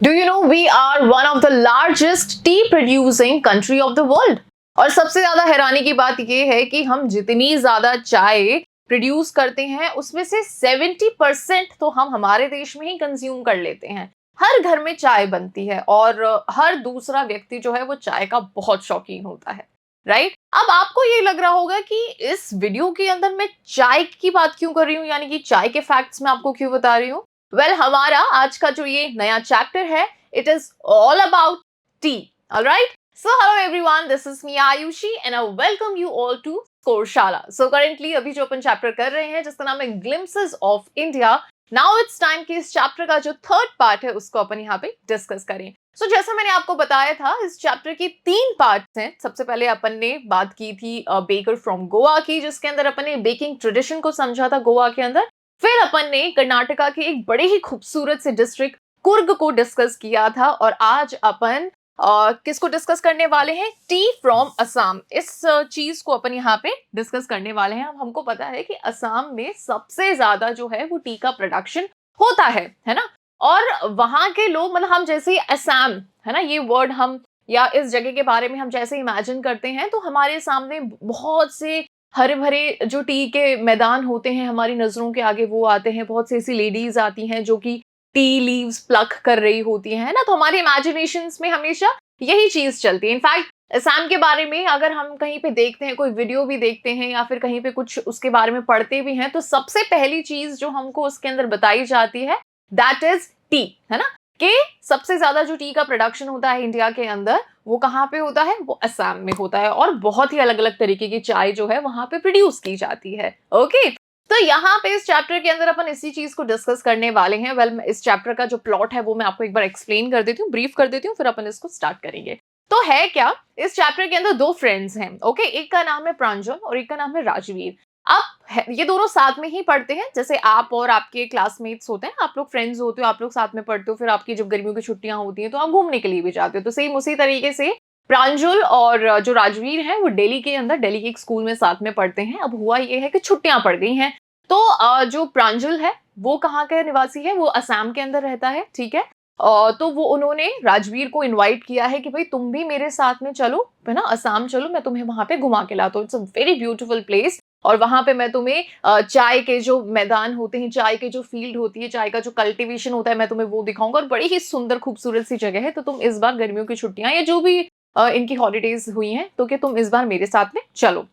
Do you know we are one of the largest tea producing country of the world? और सबसे ज्यादा हैरानी की बात यह है कि हम जितनी ज्यादा चाय प्रोड्यूस करते हैं उसमें से 70% तो हम हमारे देश में ही कंज्यूम कर लेते हैं। हर घर में चाय बनती है और हर दूसरा व्यक्ति जो है वो चाय का बहुत शौकीन होता है। राइट, अब आपको ये लग रहा होगा कि इस वीडियो के अंदर मैं चाय की बात क्यों कर रही हूँ, यानी कि चाय के फैक्ट्स मैं आपको क्यों बता रही हूँ। हमारा आज का जो ये नया चैप्टर है, it is all about tea. Alright, so hello everyone, this is me Aayushi and I welcome you all to Scoreshala. So currently अभी जो अपन चैप्टर कर रहे हैं जिसका नाम है glimpses of India, now it's time कि इस चैप्टर का जो थर्ड पार्ट है उसको अपन यहाँ पे डिस्कस करें। जैसा मैंने आपको बताया था, इस चैप्टर की 3 पार्ट्स हैं। सबसे पहले अपन ने बात की थी बेकर फ्रॉम गोवा की, जिसके अंदर अपन ने बेकिंग ट्रेडिशन को समझा था गोवा के अंदर। फिर अपन ने कर्नाटका के एक बड़े ही खूबसूरत से डिस्ट्रिक्ट कुर्ग को डिस्कस किया था, और आज अपन किसको डिस्कस करने वाले हैं, टी फ्रॉम असम। इस चीज को अपन यहाँ पे डिस्कस करने वाले हैं। अब हमको पता है कि असम में सबसे ज्यादा जो है वो टी का प्रोडक्शन होता है ना। और वहां के लोग, मतलब हम जैसे ही असम है ना ये वर्ड हम या इस जगह के बारे में हम जैसे इमेजिन करते हैं तो हमारे सामने बहुत से हरे भरे जो टी के मैदान होते हैं हमारी नजरों के आगे वो आते हैं। बहुत सी ऐसी लेडीज आती हैं जो कि टी लीव्स प्लक कर रही होती हैं ना, तो हमारे इमेजिनेशंस में हमेशा यही चीज चलती है। इनफैक्ट असम के बारे में अगर हम कहीं पे देखते हैं, कोई वीडियो भी देखते हैं या फिर कहीं पे कुछ उसके बारे में पढ़ते भी हैं, तो सबसे पहली चीज जो हमको उसके अंदर बताई जाती है दैट इज टी, है ना। कि सबसे ज्यादा जो टी का प्रोडक्शन होता है इंडिया के अंदर वो कहाँ पे होता है, वो असम में होता है। और बहुत ही अलग अलग तरीके की चाय जो है वहां पे प्रोड्यूस की जाती है। ओके, तो यहाँ पे इस चैप्टर के अंदर अपन इसी चीज को डिस्कस करने वाले हैं। इस चैप्टर का जो प्लॉट है वो मैं आपको एक बार एक्सप्लेन कर देती हूँ, ब्रीफ कर देती हूँ, फिर अपन इसको स्टार्ट करेंगे। तो है क्या, इस चैप्टर के अंदर 2 फ्रेंड्स हैं। ओके, एक का नाम है प्रांजल और एक का नाम है राजवीर। अब ये दोनों साथ में ही पढ़ते हैं। जैसे आप और आपके क्लासमेट्स होते हैं, आप लोग फ्रेंड्स होते हो, आप लोग साथ में पढ़ते हो, फिर आपकी जब गर्मियों की छुट्टियां होती हैं तो आप घूमने के लिए भी जाते हो। तो सेम उसी तरीके से प्रांजुल और जो राजवीर हैं वो दिल्ली के अंदर दिल्ली के एक स्कूल में साथ में पढ़ते हैं। अब हुआ ये है कि छुट्टियां पड़ गई हैं, तो जो प्रांजुल है वो कहाँ का निवासी है, वो असम के अंदर रहता है। ठीक है, तो वो उन्होंने राजवीर को इनवाइट किया है कि भाई तुम भी मेरे साथ में चलो, है ना, असम चलो, मैं तुम्हें वहां पे घुमा के लाता हूँ। It's a very beautiful place, और वहां पे मैं तुम्हें चाय के जो मैदान होते हैं, चाय के जो फील्ड होती है, चाय का जो कल्टीवेशन होता है, मैं तुम्हें वो दिखाऊंगा। और बड़ी ही सुंदर खूबसूरत सी जगह है। तो तुम इस बार गर्मियों की छुट्टियां या जो भी इनकी हॉलीडेज हुई हैं तो कि तुम इस बार मेरे साथ में चलो।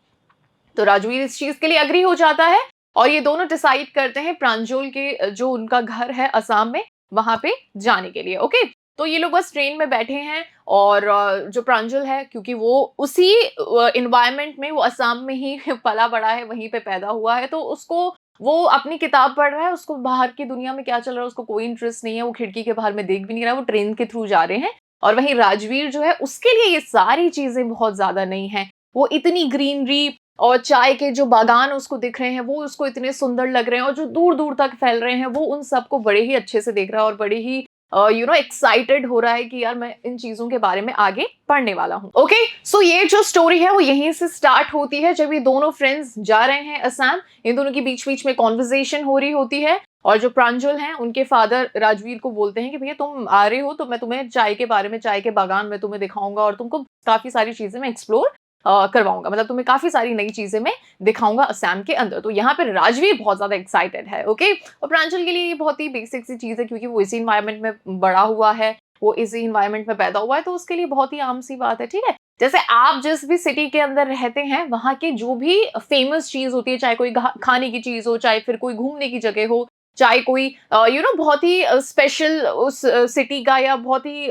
तो राजवीर इस चीज के लिए अग्री हो जाता है और ये दोनों डिसाइड करते हैं प्रांजल के जो उनका घर है असम में वहां पे जाने के लिए। ओके, तो ये लोग बस ट्रेन में बैठे हैं और जो प्रांजल है क्योंकि वो उसी इन्वायरमेंट में, वो असम में ही पला बड़ा है, वहीं पे पैदा हुआ है, तो उसको वो अपनी किताब पढ़ रहा है, उसको बाहर की दुनिया में क्या चल रहा है उसको कोई इंटरेस्ट नहीं है। वो खिड़की के बाहर में देख भी नहीं रहा है, वो ट्रेन के थ्रू जा रहे हैं। और वहीं राजवीर जो है उसके लिए ये सारी चीजें बहुत ज्यादा नहीं है। वो इतनी ग्रीनरी और चाय के जो बागान उसको दिख रहे हैं वो उसको इतने सुंदर लग रहे हैं, और जो दूर दूर तक फैल रहे हैं वो उन सबको बड़े ही अच्छे से देख रहा है और बड़े ही एक्साइटेड हो रहा है कि यार मैं इन चीजों के बारे में आगे पढ़ने वाला हूँ। ओके, सो ये जो स्टोरी है वो यहीं से स्टार्ट होती है जब ये दोनों फ्रेंड्स जा रहे हैं असम। इन दोनों के बीच बीच में कॉन्वर्सेशन हो रही होती है, और जो प्रांजल हैं उनके फादर राजवीर को बोलते हैं कि भैया तुम आ रहे हो तो मैं तुम्हें चाय के बारे में, चाय के बागान में तुम्हें दिखाऊंगा और तुमको काफी सारी चीजें मैं एक्सप्लोर करवाऊंगा, मतलब तुम्हें काफी सारी नई चीजें मैं दिखाऊंगा असम के अंदर। तो यहाँ पे राजवीर बहुत ज्यादा एक्साइटेड है। ओके, और प्रांजल के लिए ये बहुत ही बेसिक सी चीज है क्योंकि वो इसी इन्वायरमेंट में बड़ा हुआ है, वो इसी इन्वायरमेंट में पैदा हुआ है, तो उसके लिए बहुत ही आम सी बात है। ठीक है, जैसे आप जिस भी सिटी के अंदर रहते हैं वहां की जो भी फेमस चीज होती है, चाहे कोई खाने की चीज हो, चाहे फिर कोई घूमने की जगह हो, चाहे कोई बहुत ही स्पेशल उस सिटी का या बहुत ही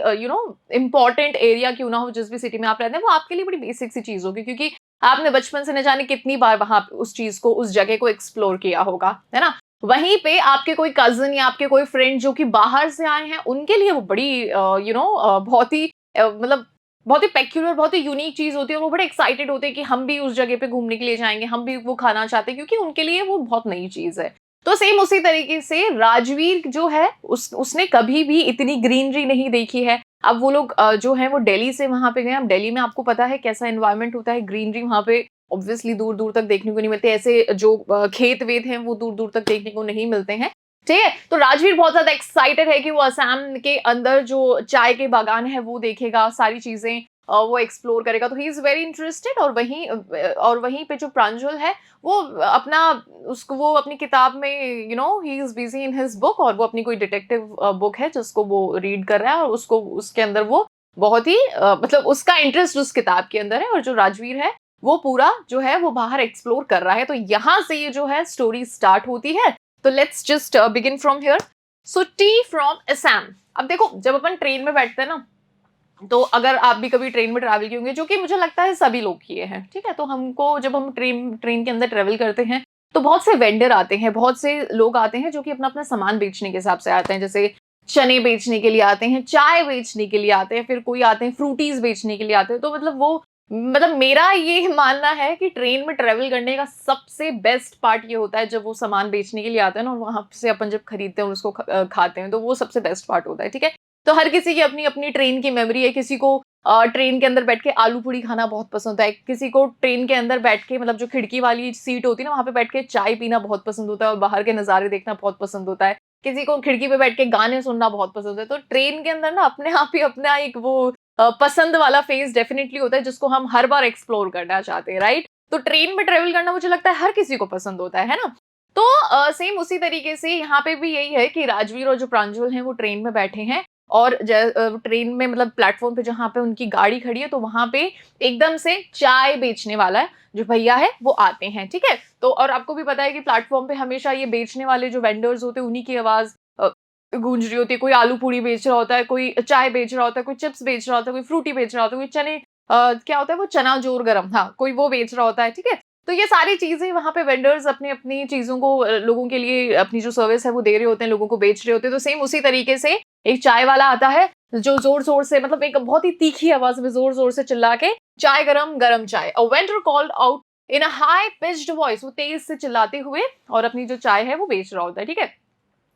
इम्पोर्टेंट एरिया क्यों ना हो, जिस भी सिटी में आप रहते हैं, वो आपके लिए बड़ी बेसिक सी चीज होगी क्योंकि आपने बचपन से न जाने कितनी बार वहां उस चीज को, उस जगह को एक्सप्लोर किया होगा, है ना। वहीं पे आपके कोई कजन या आपके कोई फ्रेंड जो कि बाहर से आए हैं उनके लिए वो बड़ी बहुत ही मतलब बहुत ही पेक्यूलर, बहुत ही यूनिक चीज होती है, और वो बड़े एक्साइटेड होते हैं कि हम भी उस जगह पे घूमने के लिए जाएंगे, हम भी वो खाना चाहते हैं क्योंकि उनके लिए वो बहुत नई चीज है। तो सेम उसी तरीके से राजवीर जो है उसने कभी भी इतनी ग्रीनरी नहीं देखी है। अब वो लोग जो है वो दिल्ली से वहां पे गए। अब दिल्ली में आपको पता है कैसा एनवायरनमेंट होता है, ग्रीनरी वहां पे ऑब्वियसली दूर दूर तक देखने को नहीं मिलते। ऐसे जो खेत वेत हैं वो दूर दूर तक देखने को नहीं मिलते हैं। ठीक है। तो राजवीर बहुत ज्यादा एक्साइटेड है कि वो असम के अंदर जो चाय के बागान है वो देखेगा, सारी चीजें वो एक्सप्लोर करेगा, तो ही इज वेरी इंटरेस्टेड। और वहीं पे जो प्रांजल है वो अपना उसको वो अपनी किताब में he is busy in his book, और वो अपनी कोई डिटेक्टिव बुक है जिसको वो रीड कर रहा है, और उसको उसके अंदर वो बहुत ही मतलब उसका इंटरेस्ट उस किताब के अंदर है, और जो राजवीर है वो पूरा जो है वो बाहर एक्सप्लोर कर रहा है। तो यहाँ से ये जो है स्टोरी स्टार्ट होती है। तो let's just begin from here. So T from Assam. अब देखो, जब अपन ट्रेन में बैठते हैं ना, तो अगर आप भी कभी ट्रेन में ट्रैवल किए होंगे, जो कि मुझे लगता है सभी लोग किए हैं, ठीक है, तो हमको जब हम ट्रेन के अंदर ट्रैवल करते हैं तो बहुत से वेंडर आते हैं, बहुत से लोग आते हैं जो कि अपना अपना सामान बेचने के हिसाब से आते हैं। जैसे चने बेचने के लिए आते हैं, चाय बेचने के लिए आते हैं, फिर कोई आते हैं फ्रूटीज बेचने के लिए आते हैं। तो मतलब मेरा ये मानना है कि ट्रेन में ट्रेवल करने का सबसे बेस्ट पार्ट ये होता है जब वो सामान बेचने के लिए आते हैं ना, और वहां से अपन जब खरीदते हैं और उसको खाते हैं, तो वो सबसे बेस्ट पार्ट होता है। ठीक है, तो हर किसी की अपनी अपनी ट्रेन की मेमोरी है। किसी को ट्रेन के अंदर बैठ के आलू पूड़ी खाना बहुत पसंद होता है, किसी को ट्रेन के अंदर बैठ के, मतलब जो खिड़की वाली सीट होती है ना, वहां पे बैठ के चाय पीना बहुत पसंद होता है और बाहर के नजारे देखना बहुत पसंद होता है। किसी को खिड़की पे बैठ के गाने सुनना बहुत पसंद है। तो ट्रेन के अंदर ना अपने आप ही अपना एक वो पसंद वाला फेज डेफिनेटली होता है जिसको हम हर बार एक्सप्लोर करना चाहते हैं, राइट। तो ट्रेन में ट्रेवल करना मुझे लगता है हर किसी को पसंद होता है ना। तो सेम उसी तरीके से यहाँ पे भी यही है कि राजवीर और जो प्रांजल हैं वो ट्रेन में बैठे हैं, और ट्रेन में मतलब प्लेटफॉर्म पे जहाँ पे उनकी गाड़ी खड़ी है, तो वहां पे एकदम से चाय बेचने वाला है जो भैया है वो आते हैं। ठीक है, तो और आपको भी पता है कि प्लेटफॉर्म पे हमेशा ये बेचने वाले जो वेंडर्स होते हैं उन्हीं की आवाज गूंज रही होती है। कोई आलू पूड़ी बेच रहा होता है, कोई चाय बेच रहा होता है, कोई चिप्स बेच रहा होता है, कोई फ्रूटी बेच रहा होता है, कोई चने क्या होता है वो चना जोर गरम, हाँ, कोई वो बेच रहा होता है। ठीक है, तो ये सारी चीजें वहां पे वेंडर्स अपनी अपनी चीजों को लोगों के लिए अपनी जो सर्विस है वो दे रहे होते हैं, लोगों को बेच रहे होते हैं। तो सेम उसी तरीके से एक चाय वाला आता है जो जोर जोर से, मतलब एक बहुत ही तीखी आवाज में जोर जोर से चिल्ला के चाय गरम गरम चाय, a vendor called out in a high pitched voice, वो तेज से चिल्लाते हुए और अपनी जो चाय है वो बेच रहा होता है। ठीक है,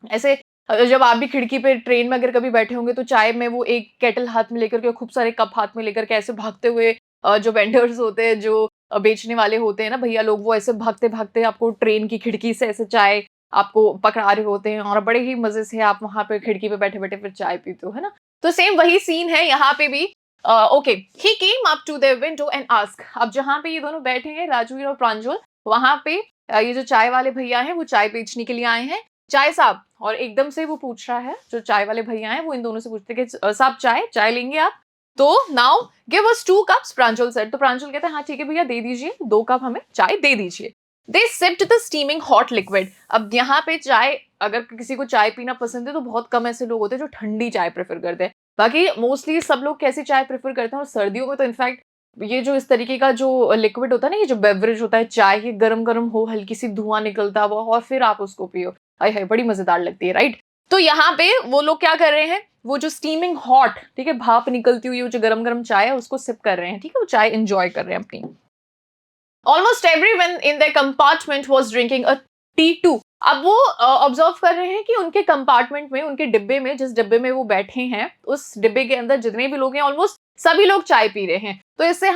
ऐसे जब आप भी खिड़की पे ट्रेन में अगर कभी बैठे होंगे तो चाय में वो एक केटल हाथ में लेकर के, खूब सारे कप हाथ में लेकर के ऐसे भागते हुए जो वेंडर्स होते हैं, जो बेचने वाले होते हैं ना भैया लोग, वो ऐसे भागते भागते आपको ट्रेन की खिड़की से ऐसे चाय आपको पकड़ा रहे होते हैं, और बड़े ही मजे से आप वहां पे खिड़की पे बैठे बैठे फिर चाय पीते हो, है ना। तो सेम वही सीन है यहाँ पे भी। Okay, he came up to the window and ask. अब जहाँ पे ये दोनों बैठे हैं राजवीर और प्रांजल, वहां पे ये जो चाय वाले भैया हैं वो चाय बेचने के लिए आए हैं। चाय साहब, और एकदम से वो पूछ रहा है, जो चाय वाले भैया हैं वो इन दोनों से पूछते हैं कि साहब चाय चाय लेंगे आप? तो नाउ गिव अस 2 कप्स, प्रांजल सेड। तो प्रांजल कहते हैं हाँ ठीक है भैया दे दीजिए, 2 कप हमें चाय दे दीजिए। They sipped the steaming hot liquid. अब यहाँ पे चाय, अगर किसी को चाय पीना पसंद है तो बहुत कम ऐसे लोग होते हैं जो ठंडी चाय प्रेफर करते हैं, बाकी मोस्टली सब लोग कैसी चाय प्रेफर करते हैं। और सर्दियों में तो इनफैक्ट ये जो इस तरीके का जो लिक्विड होता है ना, ये जो बेवरेज होता है चाय, ये गरम गरम हो, हल्की सी धुआं निकलता हुआ और फिर आप उसको पियो, आय हाय बड़ी मजेदार लगती है, राइट। तो यहाँ पे वो लोग क्या कर रहे हैं, वो जो स्टीमिंग हॉट, ठीक है, भाप निकलती हुई वो जो गरम गरम चाय है उसको सिप कर रहे हैं। ठीक है, वो चाय एंजॉय कर रहे हैं अपनी। Almost everyone in the compartment was drinking a tea too. अब वो ऑब्जर्व कर रहे हैं कि उनके कंपार्टमेंट में, उनके डिब्बे में, जिस डिब्बे में वो बैठे हैं, उस डिब्बे के अंदर जितने भी लोग हैं ऑलमोस्ट सभी लोग चाय पी रहे हैं। तो इससे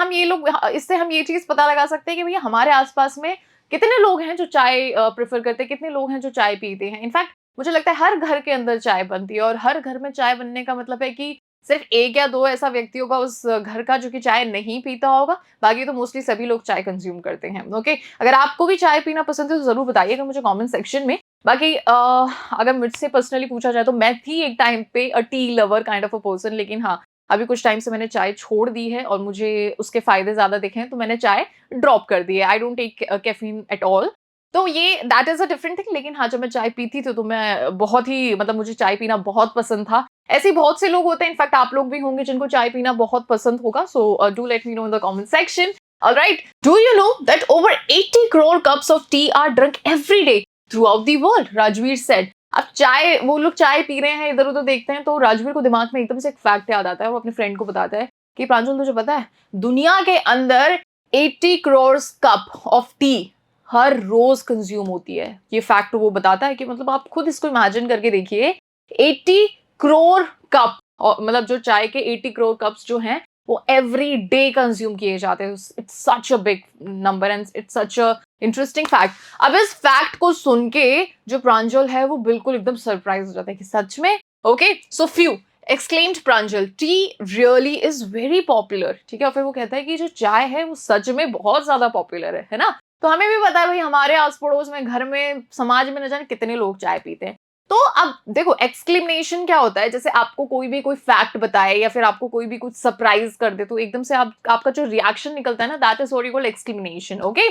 हम ये चीज पता लगा सकते हैं कि भैया हमारे आसपास में कितने लोग हैं जो चाय प्रेफर करते हैं, कितने लोग हैं जो चाय पीते हैं। इनफैक्ट मुझे लगता है हर घर के अंदर चाय बनती है, और हर घर में चाय बनने का मतलब है कि सिर्फ 1 या 2 ऐसा व्यक्ति होगा उस घर का जो कि चाय नहीं पीता होगा, बाकी तो मोस्टली सभी लोग चाय कंज्यूम करते हैं। ओके, अगर आपको भी चाय पीना पसंद है तो जरूर बताइएगा मुझे कमेंट सेक्शन में। बाकी अगर मुझसे पर्सनली पूछा जाए तो मैं थी एक टाइम पे a tea lover kind of a person, लेकिन हाँ अभी कुछ टाइम से मैंने चाय छोड़ दी है और मुझे उसके फायदे ज्यादा दिखे हैं, तो मैंने चाय ड्रॉप कर दी है। I don't take caffeine at all. तो ये that is a different thing. लेकिन हाँ, जब मैं चाय पीती थी तो मैं बहुत ही, मतलब मुझे चाय पीना बहुत पसंद था। ऐसे बहुत से लोग होते हैं, इनफैक्ट आप लोग भी होंगे जिनको चाय पीना बहुत पसंद होगा। So do let me know in the comment section. Alright, do you know that over 80 crore cups of tea are drunk every day throughout the world? Rajveer said. अब चाय, वो लोग चाय पी रहे हैं, इधर उधर देखते हैं, तो राजवीर को दिमाग में एकदम से एक फैक्ट याद आता है। वो अपने फ्रेंड को बताता है कि प्रांजल तुझे पता है दुनिया के अंदर 80 करोड़ कप ऑफ टी हर रोज कंज्यूम होती है। ये फैक्ट वो बताता है कि मतलब आप खुद इसको इमेजिन करके देखिए, 80 करोड़ कप, मतलब जो चाय के 80 करोड़ कप्स जो हैं वो एवरी डे कंज्यूम किए जाते हैं। It's such a big number and it's such a interesting fact. अब इस फैक्ट को सुन के जो प्रांजल है वो बिल्कुल एकदम सरप्राइज हो जाता है कि सच में। Okay, so few exclaimed Pranjal, T really is very popular. ठीक है, और फिर वो कहता है कि जो चाय है वो सच में बहुत ज्यादा पॉपुलर है ना। तो हमें भी पता है भाई, हमारे आस पड़ोस में, घर में, समाज में न जाने कितने लोग चाय पीते हैं। तो अब देखो, एक्सक्लेमेशन क्या होता है, जैसे आपको कोई भी कोई फैक्ट बताए या फिर आपको कोई भी कुछ सरप्राइज कर दे, तो एकदम से आपका जो रिएक्शन निकलता है ना, that is what you call exclamation. Okay,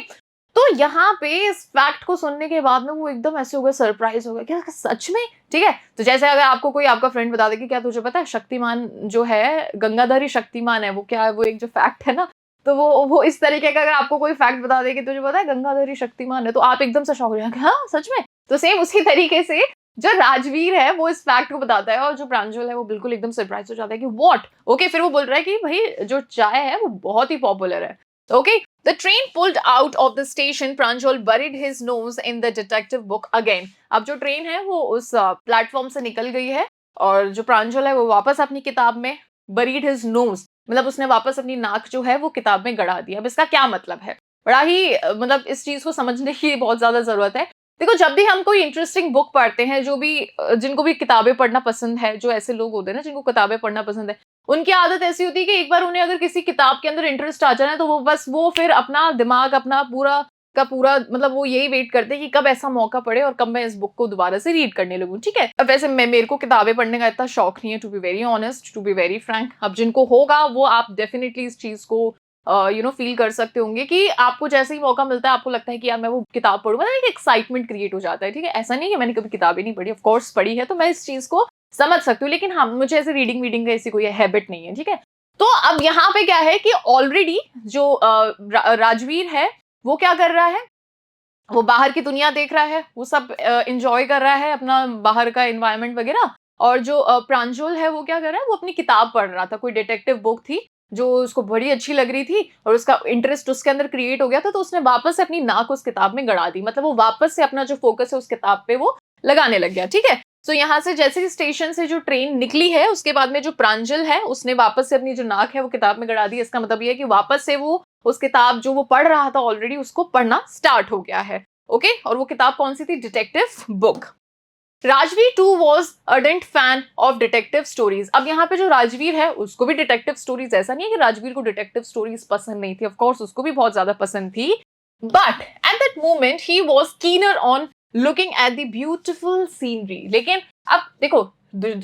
तो यहाँ पे इस फैक्ट को सुनने के बाद में वो एकदम ऐसे हो गया, सरप्राइज हो गया, क्या सच में। ठीक है, तो जैसे अगर आपको कोई आपका फ्रेंड बता दे कि क्या तुझे पता है शक्तिमान जो है, गंगाधर ही शक्तिमान है, वो क्या है, वो एक जो फैक्ट है ना, तो वो इस तरीके का अगर आपको कोई फैक्ट बता दे कि तुझे पता है गंगाधर ही शक्तिमान है, तो आप एकदम से शॉक हो जाएंगे, हाँ सच में। तो सेम उसी तरीके से जो राजवीर है वो इस फैक्ट को बताता है, और जो प्रांजल है वो बिल्कुल एकदम सरप्राइज हो जाता है कि व्हाट। ओके, फिर वो बोल रहा है कि भाई जो चाय है वो बहुत ही पॉपुलर है। Okay, the train pulled out of the station, Pranjal buried his nose in the detective book again। अब जो ट्रेन है वो उस प्लेटफॉर्म से निकल गई है, और जो प्रांजल है वो वापस अपनी किताब में buried his nose, मतलब उसने वापस अपनी नाक जो है वो किताब में गड़ा दिया। अब इसका क्या मतलब है, बड़ा ही मतलब इस चीज को समझने की बहुत ज्यादा जरूरत है। देखो, जब भी हम कोई इंटरेस्टिंग बुक पढ़ते हैं, जो भी जिनको भी किताबें पढ़ना पसंद है, जो ऐसे लोग होते हैं ना जिनको किताबें पढ़ना पसंद है, उनकी आदत ऐसी होती है कि एक बार उन्हें अगर किसी किताब के अंदर इंटरेस्ट आ जाए ना, तो वो फिर अपना दिमाग, अपना पूरा का पूरा, मतलब वो यही वेट करते हैं कि कब ऐसा मौका पड़े और कब मैं इस बुक को दोबारा से रीड करने लगूं। ठीक है, अब वैसे मेरे को किताबें पढ़ने का इतना शौक नहीं है, to be very honest, to be very frank. अब जिनको होगा वो आप डेफिनेटली इस चीज को फील कर सकते होंगे कि आपको जैसे ही मौका मिलता है आपको लगता है कि यार मैं वो किताब पढ़ूं, मतलब एक एक्साइटमेंट क्रिएट हो जाता है। ठीक है, ऐसा नहीं है कि मैंने कभी किताबें नहीं पढ़ी, ऑफ कोर्स पढ़ी है, तो मैं इस चीज को समझ सकती हूँ, लेकिन हाँ, मुझे ऐसे रीडिंग वीडिंग का ऐसी कोई हैबिट नहीं है। ठीक है, तो अब यहाँ पे क्या है कि ऑलरेडी जो राजवीर है वो क्या कर रहा है, वो बाहर की दुनिया देख रहा है, वो सब एंजॉय कर रहा है अपना बाहर का एनवायरनमेंट वगैरह। और जो प्रांजल है वो क्या कर रहा है, वो अपनी किताब पढ़ रहा था, कोई डिटेक्टिव बुक थी जो उसको बड़ी अच्छी लग रही थी, और उसका इंटरेस्ट उसके अंदर क्रिएट हो गया था, तो उसने वापस से अपनी नाक उस किताब में गड़ा दी, मतलब वो वापस से अपना जो फोकस है उस किताब पे वो लगाने लग गया। ठीक है, तो यहाँ से जैसे ही स्टेशन से जो ट्रेन निकली है, उसके बाद में जो प्रांजल है उसने वापस से अपनी जो नाक है वो किताब में गड़ा दी। इसका मतलब ये है कि वापस से वो उस किताब जो वो पढ़ रहा था ऑलरेडी, उसको पढ़ना स्टार्ट हो गया है। ओके, और वो किताब कौन सी थी, detective book. Rajveer too was ardent fan of detective stories. अब यहाँ पे जो राजवीर है उसको भी डिटेक्टिव स्टोरीज, ऐसा नहीं है कि राजवीर को डिटेक्टिव स्टोरीज पसंद नहीं थी, ऑफकोर्स उसको भी बहुत ज्यादा पसंद थी, but at that moment he was keener on looking at the beautiful scenery. लेकिन अब देखो,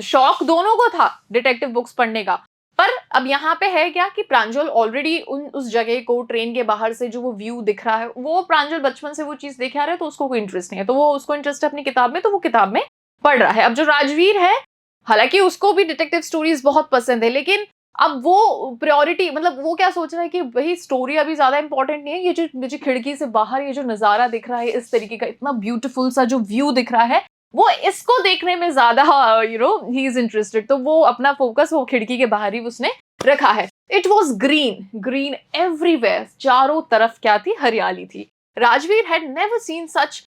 शौक दोनों को था डिटेक्टिव बुक्स पढ़ने का, पर अब यहाँ पे है क्या कि प्रांजल ऑलरेडी उस जगह को, ट्रेन के बाहर से जो वो व्यू दिख रहा है, वो प्रांजल बचपन से वो चीज देखे आ रहा है, तो उसको कोई इंटरेस्ट नहीं है, तो वो उसको इंटरेस्ट है अपनी किताब में, तो वो किताब में पढ़ रहा है। अब जो राजवीर है, हालांकि उसको भी डिटेक्टिव स्टोरीज बहुत पसंद है, लेकिन अब वो प्रायोरिटी, मतलब वो क्या सोच रहा है कि भाई स्टोरी अभी ज्यादा इंपॉर्टेंट नहीं है, ये जो मुझे खिड़की से बाहर ये जो नजारा दिख रहा है, इस तरीके का इतना ब्यूटीफुल सा जो व्यू दिख रहा है, वो इसको देखने में ज्यादा ही इज इंटरेस्टेड, तो वो अपना फोकस वो खिड़की के बाहर ही उसने रखा है। It was green, green everywhere, चारों तरफ क्या थी, हरियाली थी। Rajveer had never seen such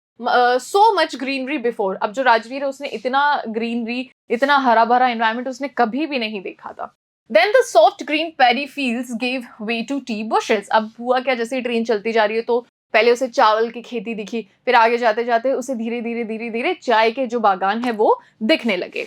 so much greenery before. अब जो राजवीर है उसने इतना ग्रीनरी, इतना हरा भरा एनवायरमेंट उसने कभी भी नहीं देखा था। Then the soft green paddy fields give way to tea bushes. अब हुआ क्या, जैसे ही ट्रेन चलती जा रही है तो पहले उसे चावल की खेती दिखी, फिर आगे जाते जाते उसे धीरे धीरे धीरे धीरे चाय के जो बागान है वो दिखने लगे।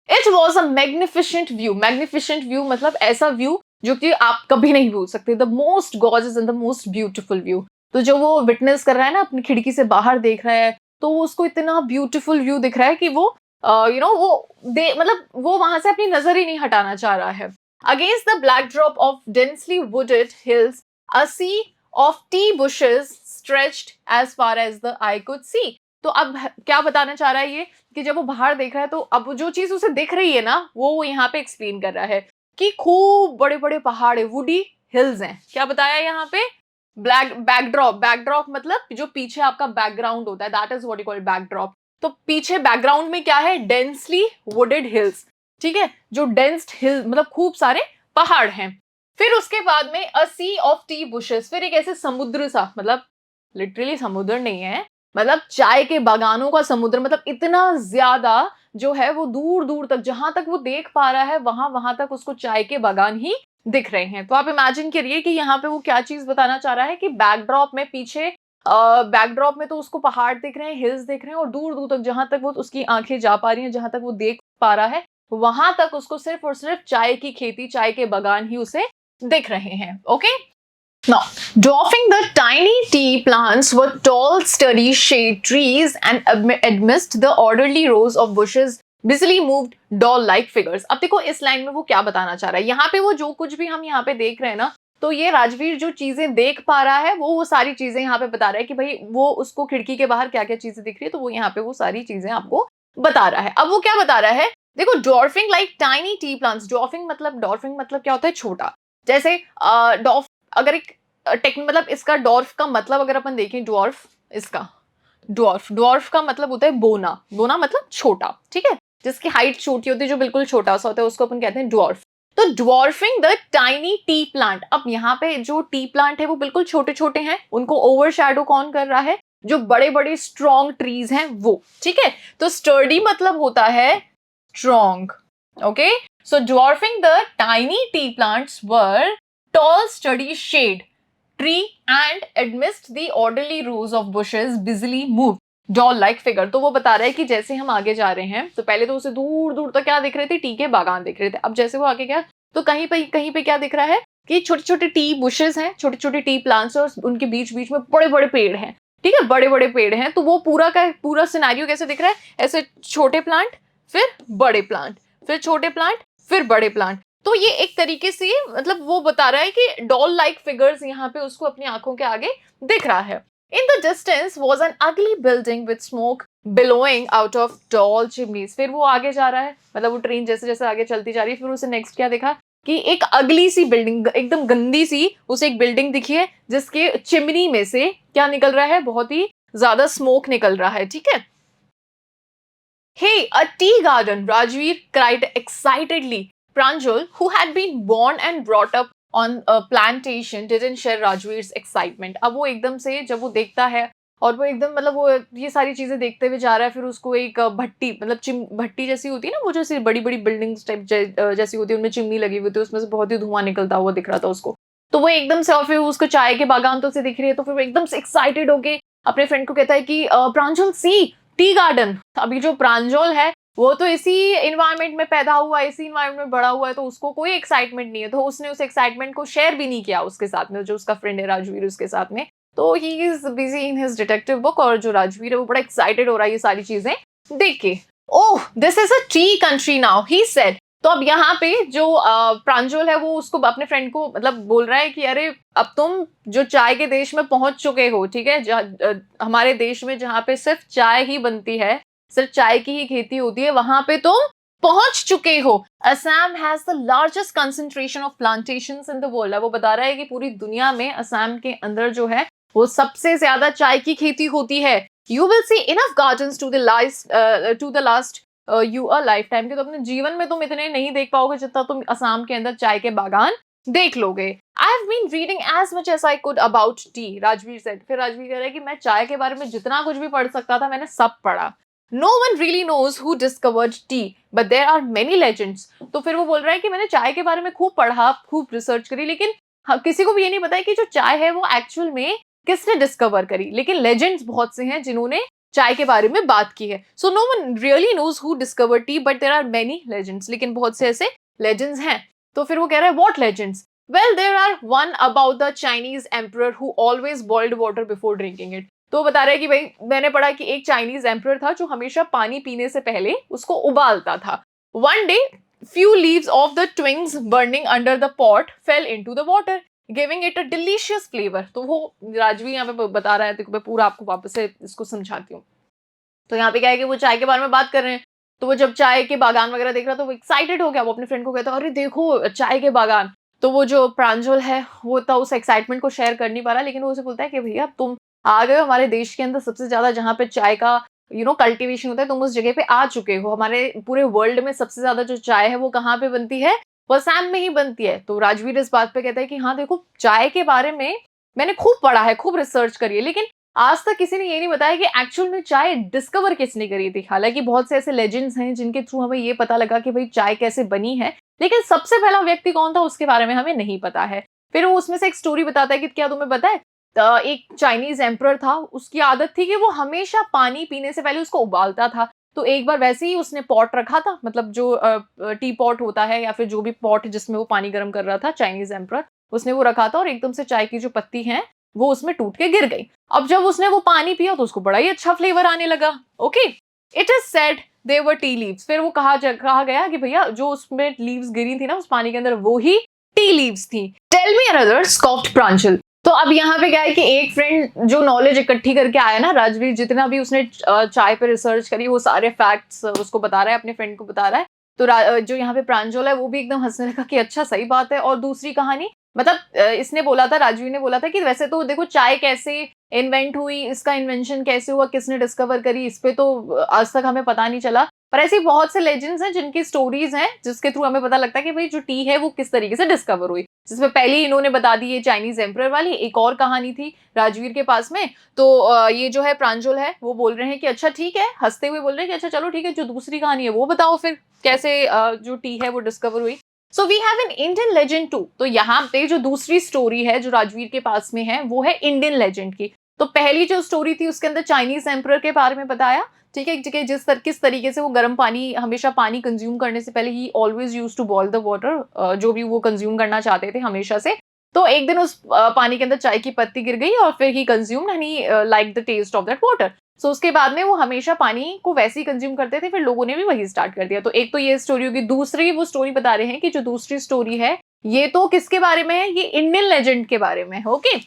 It was a magnificent view. Magnificent view मतलब ऐसा व्यू जो कि आप कभी नहीं भूल सकते, the most gorgeous and the most beautiful view. तो जो वो विटनेस कर रहा है ना, अपनी खिड़की से बाहर देख रहा है, तो उसको इतना ब्यूटीफुल व्यू दिख रहा है कि वो मतलब वो वहां से अपनी नजर ही नहीं हटाना चाह रहा है। Against the black drop of densely wooded hills a sea of tea bushes stretched as far as the eye could see. तो अब क्या बताना चाह रहा है ये, कि जब वो बाहर देख रहा है, तो अब जो चीज उसे दिख रही है ना, वो यहाँ पे एक्सप्लेन कर रहा है कि खूब बड़े बड़े पहाड़ है, वुडी हिल्स हैं। क्या बताया यहाँ पे, ब्लैक बैकड्रॉप। बैकड्रॉप मतलब जो पीछे आपका बैकग्राउंड होता है, that is what you call backdrop. तो पीछे बैकग्राउंड में क्या है, डेंसली वुडेड हिल्स। ठीक है, जो डेंस्ड हिल मतलब खूब सारे पहाड़ हैं। फिर उसके बाद में अ सी ऑफ टी बुशेस, फिर एक ऐसे समुद्र सा, मतलब लिटरली समुद्र नहीं है, मतलब चाय के बागानों का समुद्र, मतलब इतना ज्यादा जो है वो दूर दूर तक, जहां तक वो देख पा रहा है वहां वहां तक उसको चाय के बागान ही दिख रहे हैं। तो आप इमेजिन करिए कि यहाँ पे वो क्या चीज बताना चाह रहा है कि बैकड्रॉप में पीछे बैकड्रॉप में तो उसको पहाड़ दिख रहे हैं, हिल्स दिख रहे हैं, और दूर दूर तक जहां तक वो उसकी आंखें जा पा रही हैं, जहां तक वो देख पा रहा है, वहां तक उसको सिर्फ और सिर्फ चाय की खेती, चाय के बागान ही उसे दिख रहे हैं। Okay, now, dwarfing the tiny tea plants were tall, sturdy shade trees, and amidst the orderly rows of bushes, busily moved doll-like figures. अब देखो इस लाइन में वो क्या बताना चाह रहा है। यहाँ पे वो जो कुछ भी हम यहाँ पे देख रहे हैं ना, तो ये राजवीर जो चीजें देख पा रहा है वो सारी चीजें यहाँ पे बता रहा है कि भाई वो उसको खिड़की के बाहर क्या क्या चीजें दिख रही है, तो वो यहाँ पे वो सारी चीजें आपको बता रहा है। अब वो क्या बता रहा है, देखो, dwarfing like tiny T plants. Dwarfing मतलब क्या होता है, छोटा। जैसे डॉर्फ, अगर एक मतलब इसका डॉर्फ का मतलब अगर अपन देखें, डॉर्फ, इसका डॉर्फ का मतलब होता है बोना। बोना मतलब छोटा, ठीक है, जिसकी हाइट छोटी होती है, जो बिल्कुल छोटा सा होता है, उसको अपन कहते हैं डॉर्फ। तो dwarfing the tiny T plant, अब यहाँ पे जो टी प्लांट है वो बिल्कुल छोटे छोटे हैं, उनको ओवरशैडो कौन कर रहा है, जो बड़े बड़े स्ट्रॉन्ग ट्रीज हैं वो, ठीक है। तो स्टर्डी मतलब होता है strong. Okay, so dwarfing the tiny T plants were tall sturdy shade tree and amidst the orderly rows of bushes busily moved doll like figure। तो वो बता रहा है कि जैसे हम आगे जा रहे हैं, तो पहले तो उसे दूर दूर तक क्या दिख रहे थे, टी के बागान दिख रहे थे। अब जैसे वो आगे गया तो कहीं पे क्या दिख रहा है कि छोटे छोटे टी बुशेस हैं, छोटे छोटे टी प्लांट्स, और उनके बीच बीच में बड़े बड़े पेड़ हैं, ठीक है, बड़े बड़े पेड़ हैं। तो वो पूरा का पूरा सिनेरियो कैसे दिख रहा है, ऐसे छोटे प्लांट, फिर बड़े प्लांट, फिर छोटे प्लांट, फिर बड़े प्लांट। तो ये एक तरीके से मतलब वो बता रहा है कि डॉल लाइक फिगर्स यहाँ पे उसको अपनी आंखों के आगे दिख रहा है। In the distance was an अगली building with smoke billowing out of tall chimneys. फिर वो आगे जा रहा है, मतलब वो ट्रेन जैसे जैसे आगे चलती जा रही है, फिर उसे नेक्स्ट क्या देखा कि एक अगली सी बिल्डिंग, एकदम गंदी सी उसे एक बिल्डिंग दिखी है, जिसके चिमनी में से क्या निकल रहा है, बहुत ही ज्यादा स्मोक निकल रहा है, ठीक है। Hey, a tea garden, Rajveer cried excitedly. Pranjal, who had been born and brought up on a plantation, didn't share Rajveer's excitement. अब वो एकदम से जब वो देखता है, और वो एकदम मतलब वो ये सारी चीजें देखते हुए जा रहा है, फिर उसको एक भट्टी, मतलब भट्टी जैसी होती है ना, वो जैसी बड़ी बड़ी बिल्डिंग्स टाइप जैसी होती है, उनमें चिमनी लगी हुई थी, उसमें से बहुत ही धुआं निकलता हुआ दिख रहा था उसको। तो वो एकदम से, और फिर उसको चाय के बागान तो से दिख रही है, तो फिर वो एकदम से एक्साइटेड होके अपने फ्रेंड को कहता है कि प्रांजल सी टी गार्डन। अभी जो प्रांजल है वो तो इसी इन्वायरमेंट में पैदा हुआ, इसी इन्वायरमेंट में बड़ा हुआ है, तो उसको कोई एक्साइटमेंट नहीं है, तो उसने उस एक्साइटमेंट को शेयर भी नहीं किया उसके साथ में, जो उसका फ्रेंड है राजवीर उसके साथ में। तो he is busy in his detective book, और जो राजवीर है वो बड़ा एक्साइटेड हो रहा है ये सारी चीजें देख के। Oh, this is a tea country now, he said. तो अब यहाँ पे जो प्रांजल है वो उसको अपने फ्रेंड को मतलब बोल रहा है कि अरे अब तुम जो चाय के देश में पहुंच चुके हो, ठीक है, हमारे देश में जहाँ पे सिर्फ चाय ही बनती है, सिर्फ चाय की ही खेती होती है, वहां पे तुम पहुंच चुके हो। Assam has the largest concentration of plantations in the world. वो बता रहा है कि पूरी दुनिया में असम के अंदर जो है वो सबसे ज्यादा चाय की खेती होती है। You will see enough gardens to the last you a life time के, तो अपने जीवन में तुम इतने नहीं देख पाओगे जितना तुम असम के अंदर चाय के बागान देख लोगे। I have been reading as much as I could about tea, Rajveer said. फिर राजवीर कह रहा है कि मैं चाय के बारे में जितना कुछ भी पढ़ सकता था मैंने सब पढ़ा। No one really knows who discovered tea, but there are many legends. तो फिर वो बोल रहा है कि मैंने चाय के बारे में खूब पढ़ा, खूब रिसर्च करी, लेकिन किसी को भी ये नहीं पता है कि जो चाय है वो एक्चुअल में किसने डिस्कवर करी। लेकिन लेजेंड्स बहुत से हैं जिन्होंने चाय के बारे में बात की है। So no one really knows who discovered tea, but there are many legends, लेकिन बहुत से ऐसे लेजेंड्स हैं। तो फिर वो कह रहा है what legends? Well, there are one about the Chinese emperor who always boiled water before drinking it. तो बता रहा है कि भाई मैंने पढ़ा कि एक चाइनीज एम्परर था जो हमेशा पानी पीने से पहले उसको उबालता था। One day few leaves of the twigs burning under the pot fell into the water, giving it a delicious flavor। तो वो राजवी यहाँ पे बता रहा है, तो मैं पूरा आपको वापस से इसको समझाती हूँ। तो यहाँ पे क्या है कि वो चाय के बारे में बात कर रहे हैं, तो वो जब चाय के बागान वगैरह देख रहा तो वो एक्साइटेड हो गया। वो अपने फ्रेंड को कहता है अरे देखो चाय के बागान। तो वो जो प्रांजल है वो तो उस एक्साइटमेंट को शेयर कर नहीं पा रहा, लेकिन वो उसे बोलता है कि भैया तुम आ गए हो हमारे देश के अंदर सबसे ज्यादा जहाँ पे चाय का कल्टीवेशन होता है, तुम उस जगह पे आ चुके हो। हमारे पूरे वर्ल्ड में सबसे ज्यादा जो चाय है वो कहाँ पे बनती है? वो असम में ही बनती है। तो राजवीर इस बात पे कहता है कि हाँ देखो चाय के बारे में मैंने खूब पढ़ा है, खूब रिसर्च करी है, लेकिन आज तक किसी ने ये नहीं बताया कि एक्चुअल में चाय डिस्कवर किसने करी थी। हालांकि बहुत से ऐसे लेजेंड्स हैं जिनके थ्रू हमें ये पता लगा कि भाई चाय कैसे बनी है, लेकिन सबसे पहला व्यक्ति कौन था उसके बारे में हमें नहीं पता है। फिर वो उसमें से एक स्टोरी बताता है कि क्या तुम्हें पता है, एक चाइनीज एम्परर था, उसकी आदत थी कि वो हमेशा पानी पीने से पहले उसको उबालता था। तो एक बार वैसे ही उसने पॉट रखा था, मतलब जो टी पॉट होता है या फिर जो भी पॉट जिसमें वो पानी गर्म कर रहा था, चाइनीज एम्परर, उसने वो रखा था और एकदम से चाय की जो पत्ती है वो उसमें टूट के गिर गई। अब जब उसने वो पानी पिया तो उसको बड़ा ही अच्छा फ्लेवर आने लगा। Okay, it is said they were tea leaves. फिर वो कहा गया कि भैया जो उसमें लीव्स गिरी थी ना उस पानी के अंदर, वो ही टी लीव्स थी। टेल मी अनदर, स्कॉफ्ड प्रांजल। तो अब यहाँ पे क्या है कि एक फ्रेंड जो नॉलेज इकट्ठी करके आया ना, राजवीर, जितना भी उसने चाय पे रिसर्च करी वो सारे फैक्ट्स उसको बता रहा है, अपने फ्रेंड को बता रहा है। तो जो यहाँ पे प्रांजल है वो भी एकदम हंसने लगा कि अच्छा सही बात है। और दूसरी कहानी, मतलब इसने बोला था, राजवीर ने बोला था कि वैसे तो देखो चाय कैसे इन्वेंट हुई, इसका इन्वेंशन कैसे हुआ, किसने डिस्कवर करी, इस पे तो आज तक हमें पता नहीं चला। पर ऐसी बहुत से लेजेंड्स हैं जिनकी स्टोरीज हैं जिसके थ्रू हमें पता लगता है कि भाई जो टी है वो किस तरीके से डिस्कवर हुई। जिसमें पहले इन्होंने बता दी है चाइनीज एम्परर वाली, एक और कहानी थी राजवीर के पास में। तो ये जो है प्रांजल है वो बोल रहे हैं कि अच्छा ठीक है, हंसते हुए बोल रहे हैं कि अच्छा चलो ठीक है, जो दूसरी कहानी है वो बताओ फिर कैसे जो टी है वो डिस्कवर हुई। So we have an Indian legend too. तो यहाँ पे जो दूसरी स्टोरी है जो राजवीर के पास में है वो है इंडियन लेजेंड की। तो पहली जो स्टोरी थी उसके अंदर चाइनीज एम्परर के बारे में बताया, ठीक है, किस तरीके से वो गर्म पानी, हमेशा पानी कंज्यूम करने से पहले ही always use to boil the water, जो भी वो कंज्यूम करना चाहते थे हमेशा से। तो एक दिन उस पानी के अंदर चाय की पत्ती गिर गई और फिर he consumed and he like the taste of that water. So उसके बाद में वो हमेशा पानी को वैसे ही कंज्यूम करते थे, फिर लोगों ने भी वही स्टार्ट कर दिया। तो एक तो ये स्टोरी होगी। दूसरी वो स्टोरी बता रहे हैं कि जो दूसरी स्टोरी है ये तो किसके बारे में है, ये इंडियन लेजेंड के बारे में है। Okay,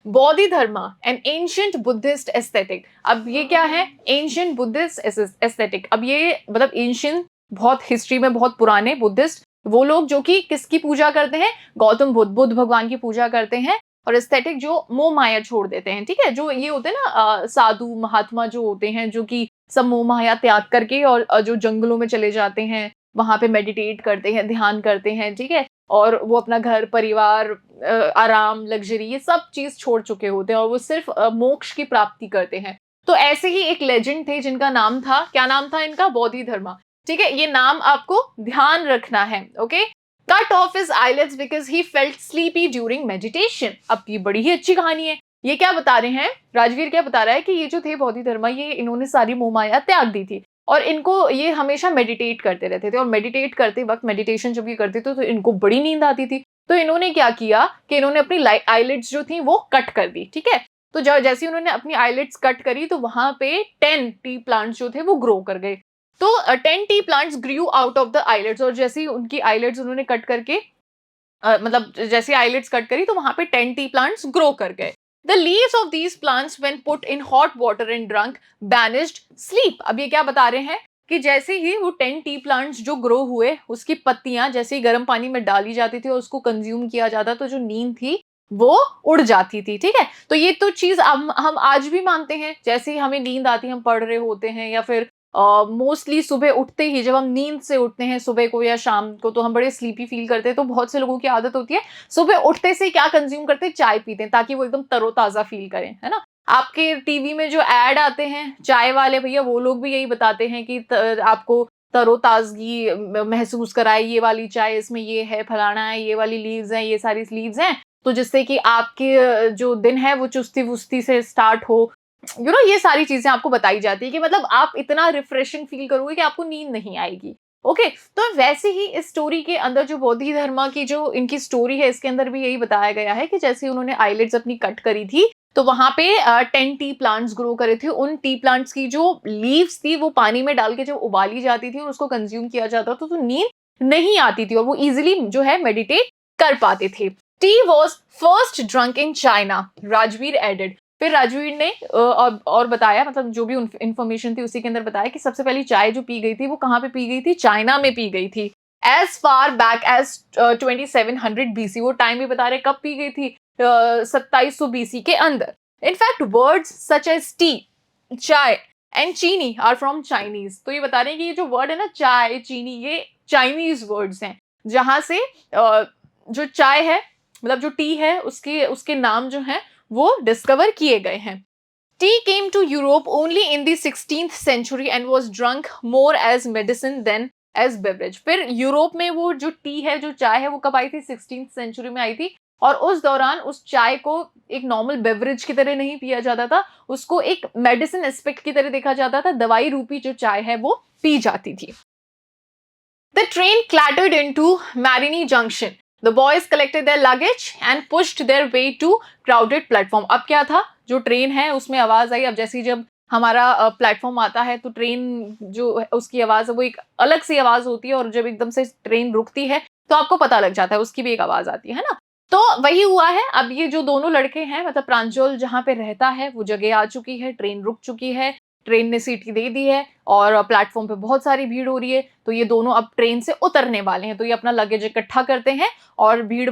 Bodhidharma, an ancient Buddhist aesthetic. अब ये क्या है, एंशिएंट बुद्धिस्ट एस्थेटिक। अब ये मतलब एंशिएंट, बहुत हिस्ट्री में बहुत पुराने बुद्धिस्ट, वो लोग जो कि किसकी पूजा करते हैं, गौतम बुद्ध भगवान की पूजा करते हैं। और एस्थेटिक जो मोह माया छोड़ देते हैं, ठीक है, जो ये होते हैं ना साधु महात्मा जो होते हैं जो कि सब मोह माया त्याग करके और जो जंगलों में चले जाते हैं, वहां पे मेडिटेट करते हैं, ध्यान करते हैं, ठीक है, और वो अपना घर परिवार, आराम, लग्जरी, ये सब चीज छोड़ चुके होते हैं और वो सिर्फ मोक्ष की प्राप्ति करते हैं। तो ऐसे ही एक लेजेंड थे जिनका नाम था, क्या नाम था इनका, बोधिधर्मा। ठीक है, ये नाम आपको ध्यान रखना है। Okay, cut off his eyelids because he felt sleepy during meditation. अब ये बड़ी ही अच्छी कहानी है। ये क्या बता रहे हैं, राजवीर क्या बता रहा है कि ये जो थे बोधिधर्मा, ये इन्होंने सारी मोहमाया त्याग दी थी और इनको ये हमेशा मेडिटेट करते रहते थे। और मेडिटेट करते वक्त, मेडिटेशन जब ये करते थे तो इनको बड़ी नींद आती थी। तो इन्होंने क्या किया कि इन्होंने अपनी आईलिड्स जो थी वो कट कर दी। ठीक है, तो जैसे उन्होंने अपनी आईलिड्स कट करी तो वहां पे 10 टी प्लांट्स जो थे वो ग्रो कर गए। तो 10 T plants Guru out of the eyelids. और जैसे ही उनकी आईलिड्स उन्होंने कट करके मतलब जैसे आईलिड्स कट करी तो वहां पे 10 टी प्लांट्स ग्रो कर गए। The leaves of these plants when put in hot water and drunk banished sleep। अब ये क्या बता रहे हैं कि जैसे ही वो 10 टी प्लांट्स जो ग्रो हुए, उसकी पत्तियां जैसे ही गर्म पानी में डाली जाती थी और उसको कंज्यूम किया जाता, तो जो नींद थी वो उड़ जाती थी। ठीक है, तो ये तो चीज हम आज भी मानते हैं। जैसे ही हमें नींद आती है, हम पढ़ रहे होते हैं या फिर मोस्टली सुबह उठते ही, जब हम नींद से उठते हैं सुबह को या शाम को, तो हम बड़े स्लीपी फील करते हैं। तो बहुत से लोगों की आदत होती है सुबह उठते से क्या कंज्यूम करते हैं, चाय पीते हैं ताकि वो एकदम तरोताजा फील करें, है ना। आपके टीवी में जो एड आते हैं चाय वाले भैया, वो लोग भी यही बताते हैं कि आपको तरोताजगी महसूस कराए ये वाली चाय, इसमें ये है, फलाना है, ये वाली लीव्स हैं, ये सारी लीव्स हैं, तो जिससे कि आपके जो दिन है वो चुस्ती वुस्ती से स्टार्ट हो। ये सारी चीजें आपको बताई जाती है कि मतलब आप इतना रिफ्रेशिंग फील करोगे कि आपको नींद नहीं आएगी। ओके, तो वैसे ही इस स्टोरी के अंदर जो बोधिधर्मा की जो इनकी स्टोरी है, इसके अंदर भी यही बताया गया है कि जैसे उन्होंने आईलिड्स अपनी कट करी थी तो वहां पे 10 टी प्लांट्स ग्रो करे थे। उन टी प्लांट्स की जो लीव्स थी वो पानी में डाल के जब उबाली जाती थी और उसको कंज्यूम किया जाता था तो नींद नहीं आती थी और वो इजिली जो है मेडिटेट कर पाते थे। Tea was first drunk in China, Rajveer added. फिर राजवीर ने और बताया, मतलब जो भी इंफॉर्मेशन थी उसी के अंदर बताया कि सबसे पहली चाय जो पी गई थी वो कहाँ पे पी गई थी, चाइना में पी गई थी। As far back as 2700 BC। वो टाइम भी बता रहे कब पी गई थी, 2700 BC के अंदर। In fact words such as tea, chai and chini are from Chinese. तो ये बता रहे हैं कि ये जो वर्ड है ना, चाय, चीनी, ये चाइनीज वर्ड्स हैं, जहां से जो चाय है, मतलब जो टी है, उसके नाम जो हैं वो डिस्कवर किए गए हैं। Tea came to Europe only in the 16th century and was drunk more as medicine than as beverage. फिर यूरोप में वो जो टी है, जो चाय है, वो कब आई थी? 16th सेंचुरी में आई थी। और उस दौरान उस चाय को एक नॉर्मल बेवरेज की तरह नहीं पिया जाता था, उसको एक मेडिसिन एस्पेक्ट की तरह देखा जाता था, दवाई रूपी जो चाय है वो पी जाती थी। The train clattered into Marigny Junction. The boys collected their luggage and pushed their way to crowded platform. अब क्या था? जो ट्रेन है उसमें आवाज आई। अब जैसी जब हमारा प्लेटफॉर्म आता है तो ट्रेन जो है उसकी आवाज है वो एक अलग सी आवाज होती है, और जब एकदम से ट्रेन रुकती है तो आपको पता लग जाता है, उसकी भी एक आवाज आती है ना। तो वही हुआ है। अब ये जो दोनों लड़के हैं, मतलब प्रांजल जहाँ पे रहता है वो जगह आ चुकी है, ट्रेन रुक चुकी है, ट्रेन ने सीटी दे दी है और प्लेटफॉर्म पे बहुत सारी भीड़ हो रही है। तो ये दोनों अब ट्रेन से उतरने वाले हैं। तो ये अपना लगेज इकट्ठा करते हैं और भीड़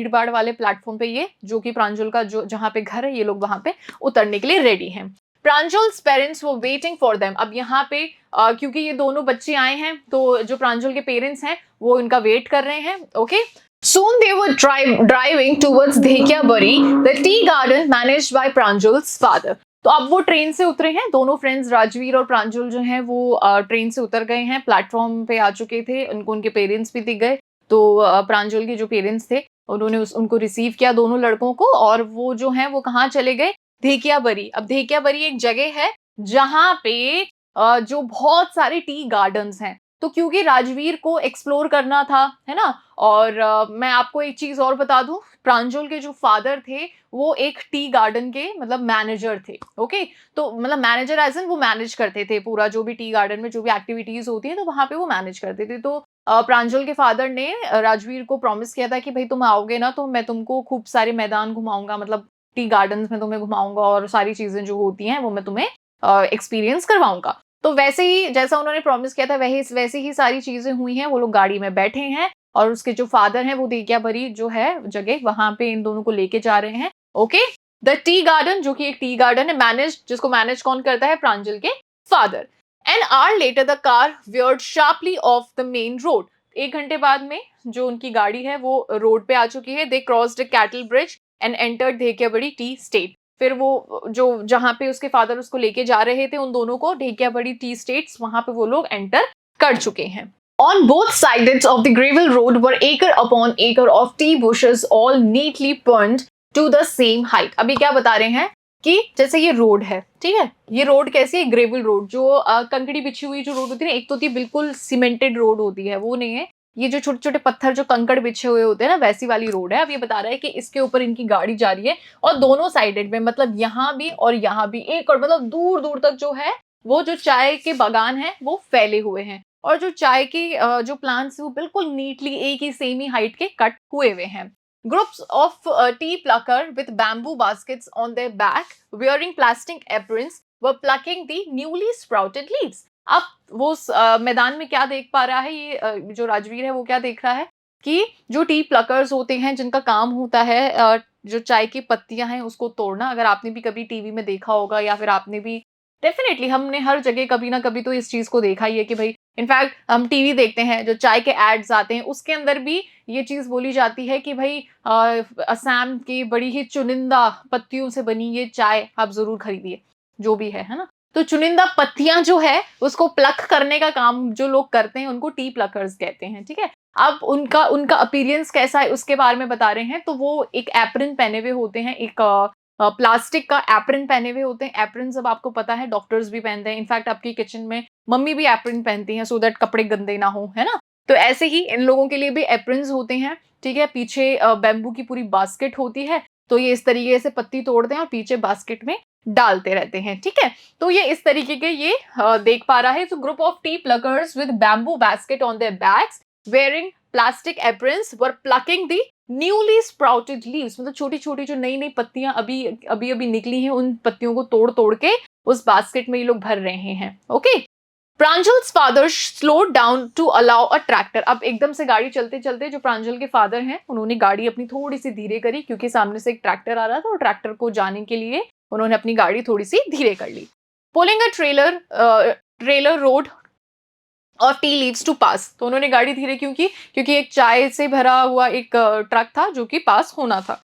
भाड़ वाले प्लेटफॉर्म पे, ये जो कि प्रांजल का जो जहाँ पे घर है, ये लोग वहां पे उतरने के लिए रेडी हैं। प्रांजल्स पेरेंट्स वो वेटिंग फॉर देम। अब यहाँ पे क्योंकि ये दोनों बच्चे आए हैं तो जो प्रांजल के पेरेंट्स हैं वो इनका वेट कर रहे हैं। Okay, soon they were driving towards Dhekiabari, the tea garden managed by Pranjal's father. तो अब वो ट्रेन से उतरे हैं, दोनों फ्रेंड्स राजवीर और प्रांजल जो हैं वो ट्रेन से उतर गए हैं, प्लेटफॉर्म पे आ चुके थे, उनके पेरेंट्स भी दिख गए। तो प्रांजल के जो पेरेंट्स थे उन्होंने उनको रिसीव किया, दोनों लड़कों को, और वो जो है वो कहाँ चले गए? धेकियाबरी। अब धेकियाबरी एक जगह है जहाँ पे जो बहुत सारे टी गार्डन्स हैं। तो क्योंकि राजवीर को एक्सप्लोर करना था, है ना, और मैं आपको एक चीज और बता दूं, प्रांजल के जो फादर थे वो एक टी गार्डन के मतलब मैनेजर थे। ओके, तो मतलब मैनेजर एज इन वो मैनेज करते थे पूरा, जो भी टी गार्डन में जो भी एक्टिविटीज होती है तो वहां पे वो मैनेज करते थे। तो प्रांजल के फादर ने राजवीर को प्रॉमिस किया था कि भाई तुम आओगे ना तो मैं तुमको खूब सारे मैदान घुमाऊंगा, मतलब टी गार्डन में तुम्हें घुमाऊंगा और सारी चीजें जो होती हैं वो मैं तुम्हें एक्सपीरियंस करवाऊंगा। तो वैसे ही जैसा उन्होंने प्रॉमिस किया था वैसे ही सारी चीजें हुई हैं। वो लोग गाड़ी में बैठे हैं और उसके जो फादर हैं वो धेकियाबरी जो है जगह, वहां पे इन दोनों को लेके जा रहे हैं। ओके, द टी गार्डन, जो कि एक टी गार्डन है, जिसको मैनेज कौन करता है? प्रांजल के father. An hour later the car weird sharply of the main road. 1 घंटे बाद में जो उनकी गाड़ी है वो रोड पे आ चुकी है। They crossed the cattle bridge and entered Dhekiabari tea estate. फिर वो जो जहां पे उसके फादर उसको लेके जा रहे थे उन दोनों को, धेकियाबरी टी स्टेट्स, वहां पे वो लोग एंटर कर चुके हैं। On both sides of the gravel road were acre upon acre of tea bushes, all neatly pinned to the same height. अभी क्या बता रहे हैं कि जैसे ये रोड है, ठीक है, ये रोड कैसी है? ग्रेवल रोड, जो कंकड़ी बिछी हुई जो रोड होती है ना, एक तो बिल्कुल सीमेंटेड रोड होती है, वो नहीं है। ये जो छोटे छोटे पत्थर जो कंकड़ बिछे हुए होते हैं ना, वैसी वाली रोड है। अब ये बता रहा है कि इसके ऊपर इनकी गाड़ी जा रही है और दोनों साइडेड में, मतलब यहाँ भी और यहाँ भी, एक और मतलब दूर दूर तक जो है वो जो चाय के बागान है वो फैले हुए हैं, और जो चाय के जो प्लांट्स वो बिल्कुल नीटली एक ही सेम ही हाइट के कट हुए हुए हैं। Groups of T Plucker with bamboo baskets on their back wearing plastic aprons were plucking the newly sprouted leaves. अब वो मैदान में क्या देख पा रहा है ये जो राजवीर है, वो क्या देख रहा है कि जो टी प्लकर्स होते हैं जिनका काम होता है जो चाय की पत्तियां हैं उसको तोड़ना। अगर आपने भी कभी टीवी में देखा होगा या फिर आपने भी, डेफिनेटली हमने हर जगह कभी ना कभी तो इस चीज को देखा ही है कि भाई, इनफैक्ट हम टीवी देखते हैं जो चाय के एड्स आते हैं उसके अंदर भी ये चीज बोली जाती है कि भाई असम की बड़ी ही चुनिंदा पत्तियों से बनी ये चाय आप जरूर खरीदिए, जो भी है ना। तो चुनिंदा पत्तियां जो है उसको प्लक करने का काम जो लोग करते हैं उनको टी प्लकर्स कहते हैं, ठीक है। अब उनका उनका अपीयरेंस कैसा है उसके बारे में बता रहे हैं। तो वो एक एप्रन पहने हुए होते हैं, एक प्लास्टिक का एप्रन पहने हुए होते हैं। एप्रन सब आपको पता है डॉक्टर्स भी पहनते हैं, इनफैक्ट आपकी किचन में मम्मी भी एप्रन पहनती हैं सो दैट कपड़े गंदे ना हो, है ना। तो ऐसे ही इन लोगों के लिए भी एप्रन्स होते हैं, ठीक है। पीछे बैम्बू की पूरी बास्केट होती है, तो ये इस तरीके से पत्ती तोड़ते हैं और पीछे बास्केट में डालते रहते हैं, ठीक है। तो ये इस तरीके के ये देख पा रहा है। तो group of tea pluckers with bamboo basket on their backs wearing plastic aprons were plucking the newly sprouted leaves, मतलब छोटी छोटी जो नई नई पत्तियां अभी निकली हैं उन पत्तियों को तोड़ तोड़ के उस बास्केट में ये लोग भर रहे हैं। Okay, Pranjal's father slowed down to allow a tractor. अब एकदम से गाड़ी चलते चलते जो प्रांजल के फादर हैं उन्होंने गाड़ी अपनी थोड़ी सी धीरे करी, क्योंकि सामने से एक ट्रैक्टर आ रहा था और ट्रैक्टर को जाने के लिए उन्होंने अपनी गाड़ी थोड़ी सी धीरे कर ली। पुलिंग अ ट्रेलर रोड और टी लीव्स टू पास, तो उन्होंने गाड़ी धीरे क्योंकि एक चाय से भरा हुआ एक ट्रक था जो कि पास होना था।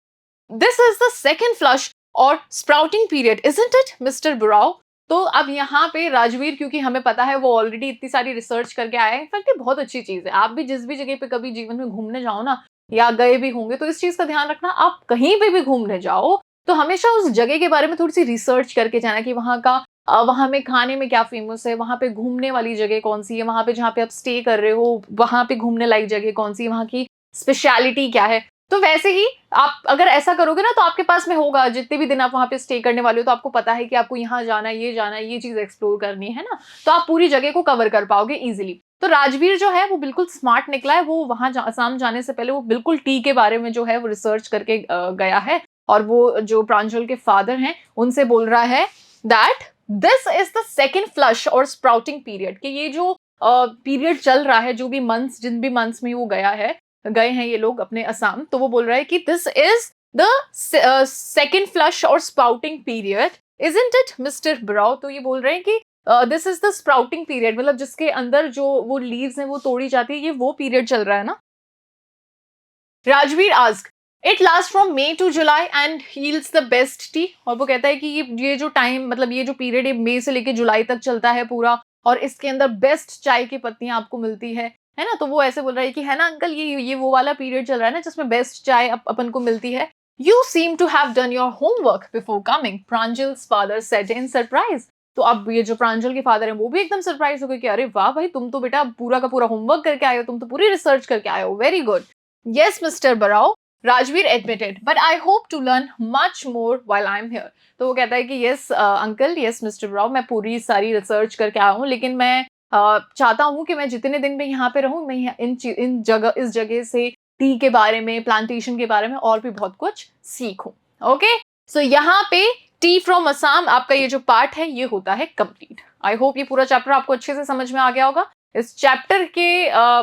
This is the second flush और sprouting period, isn't it mister Burao? तो अब यहाँ पे राजवीर, क्योंकि हमें पता है वो ऑलरेडी इतनी सारी रिसर्च करके आया है, इनफैक्ट ये बहुत अच्छी चीज है। आप भी जिस भी जगह पे कभी जीवन में घूमने जाओ ना, या गए भी होंगे, तो इस चीज का ध्यान रखना, आप कहीं पे भी घूमने जाओ तो हमेशा उस जगह के बारे में थोड़ी सी रिसर्च करके जाना कि वहाँ का वहाँ में खाने में क्या फेमस है, वहाँ पे घूमने वाली जगह कौन सी है, वहाँ पे जहाँ पे आप स्टे कर रहे हो वहाँ पे घूमने लायक जगह कौन सी है, वहाँ की स्पेशलिटी क्या है। तो वैसे ही आप अगर ऐसा करोगे ना, तो आपके पास में होगा, जितने भी दिन आप वहाँ पे स्टे करने वाले हो तो आपको पता है कि आपको यहाँ जाना है, ये जाना है, ये चीज एक्सप्लोर करनी है ना, तो आप पूरी जगह को कवर कर पाओगे इजीली। तो राजवीर जो है वो बिल्कुल स्मार्ट निकला है। वो वहां असम जाने से पहले वो बिल्कुल टी के बारे में जो है वो रिसर्च करके गया है, और वो जो प्रांजल के फादर हैं उनसे बोल रहा है that this is the second flush और स्प्राउटिंग पीरियड, कि ये जो पीरियड चल रहा है, जो भी मंथ्स, जिन भी मंथ्स में वो गए हैं ये लोग अपने असम, तो वो बोल रहा है कि this is the second flush और sprouting period, isn't it mister Brau. तो ये बोल रहे हैं कि this is the sprouting period, मतलब जिसके अंदर जो वो लीव्स हैं वो तोड़ी जाती है, ये वो पीरियड चल रहा है ना। Rajveer ask it last from May to July and heels the best tea, और वो कहता है कि ये जो टाइम, मतलब ये जो पीरियड है मई से लेके जुलाई तक चलता है पूरा, और इसके अंदर बेस्ट चाय की पत्तियां आपको मिलती है ना। तो वो ऐसे बोल रहा है कि है ना अंकल, ये वो वाला पीरियड चल रहा है ना जिसमें बेस्ट चाय अपन को मिलती है। You seem to have done your homework before coming, Pranjal's father said in surprise. तो अब ये जो प्रांजल के फादर हैं वो भी एकदम सरप्राइज हो गए कि अरे वाह भाई, तुम तो बेटा पूरा का पूरा होमवर्क करके आए हो, तुम तो पूरी रिसर्च करके आए हो, very good. Yes mister Barao, Rajvir admitted, but I hope to learn much more while I am here. तो वो कहता है कि yes uncle, yes mister Barao, मैं पूरी सारी रिसर्च करके आया हूँ, लेकिन मैं चाहता हूँ कि मैं जितने दिन में यहाँ पे रहूँ, मैं इस जगह से टी के बारे में, प्लांटेशन के बारे में और भी बहुत कुछ सीखूं। ओके, सो यहाँ पे टी फ्रॉम असम आपका ये जो पार्ट है ये होता है कंप्लीट। आई होप ये पूरा चैप्टर आपको अच्छे से समझ में आ गया होगा। इस चैप्टर के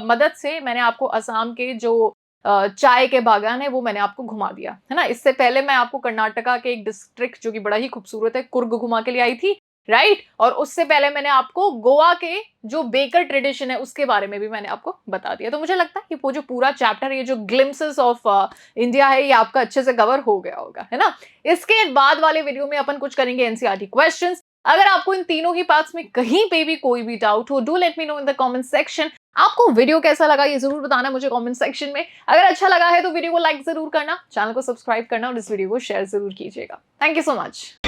मदद से मैंने आपको असम के जो चाय के बागान है वो मैंने आपको घुमा दिया है ना। इससे पहले मैं आपको कर्नाटका के एक डिस्ट्रिक्ट जो कि बड़ा ही खूबसूरत है, कुर्ग, घुमा के लिए आई थी, राइट। और उससे पहले मैंने आपको गोवा के जो बेकर ट्रेडिशन है उसके बारे में भी मैंने आपको बता दिया। तो मुझे लगता है कि वो जो पूरा चैप्टर, ये जो ग्लिम्पसेस ऑफ इंडिया है, ये आपका अच्छे से कवर हो गया होगा, है ना। इसके बाद वाले वीडियो में अपन कुछ करेंगे एनसीईआरटी क्वेश्चंस। अगर आपको इन तीनों ही पार्ट्स में कहीं पे भी कोई भी डाउट हो, do let me know in the comment section. आपको वीडियो कैसा लगा ये जरूर बताना मुझे कमेंट सेक्शन में। अगर अच्छा लगा है तो वीडियो को लाइक जरूर करना, चैनल को सब्सक्राइब करना और इस वीडियो को शेयर जरूर कीजिएगा। Thank you so much.